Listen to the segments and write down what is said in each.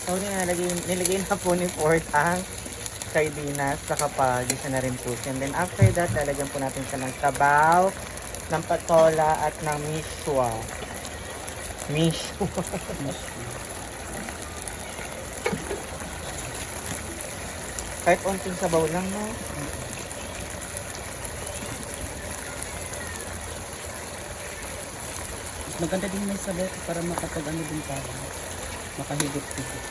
So, nilagay na po ni Ford ang sardinas, saka pa-gisa na rin po siya. And then after that, lalagyan po natin siya ng sabaw, ng patola, at ng miswa. Miswa. Kahit onting sabaw lang, no? Maganda din may sabaw para makapag-ano din tayo. Makahigit-higit.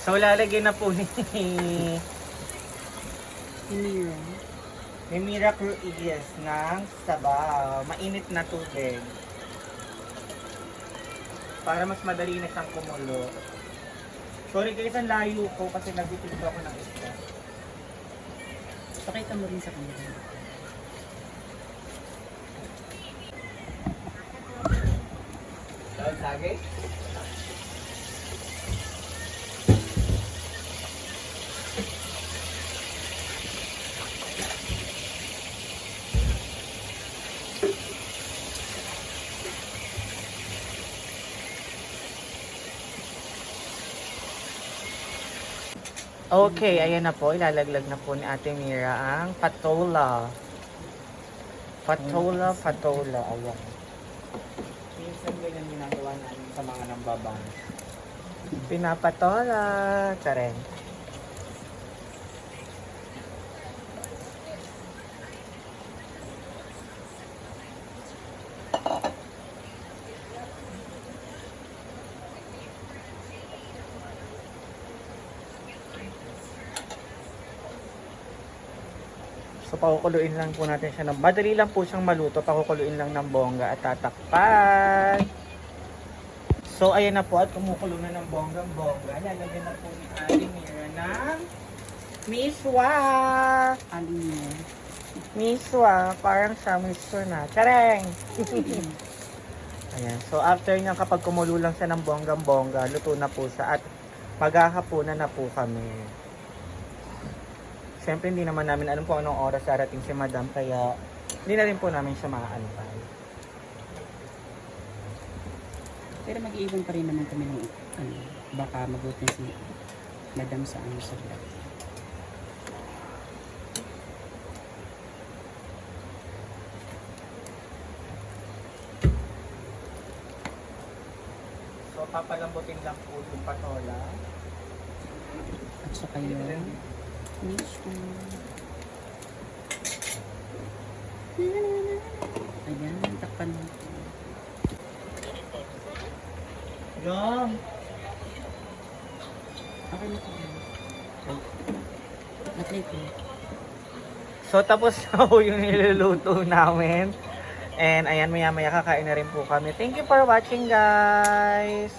So, lalagyan na po ni Hinira. Mira Cruz ng sabaw. Mainit na tubig. Para mas madali na siyang kumulo. Sorry guys, ang layo ko kasi nagtitinto ako ng isda. Pakita mo rin sa kanila. Tawag sagay? Okay, ayan na po. Ilalaglag na po ni Ate Mira ang patola. Patola. Ayan. Minsan ganyan ginagawa namin sa mga nambabang. Pinapatola. Tsaren. So, pakukuluin lang po natin siya. Madali lang po siyang maluto. Pakukuluin lang ng bongga at tatakpan. So, ayan na po at kumukulo na ng bonggang-bongga. Lalagyan na po ni Ate Mira ng miswa. Alin Miswa. Parang siya miswa na. Tsareng! Ayan. So, after niya kapag kumulo lang siya ng bonggang-bongga, luto na po siya at maghahapunan na po kami. Siyempre, hindi naman namin alam kung anong oras darating si Madam, kaya hindi na rin po namin siya maaantay. Pero mag-iwan pa rin naman kami ng baka magutin si Madam sa sa vlog. So, papalambutin lang po yung patola. At saka yung miswa. Ayan, takpan mo. Yung! Okay na po. Na-play ko. So, tapos na po yung niluluto namin. And, ayan, maya-maya kakain na rin po kami. Thank you for watching, guys!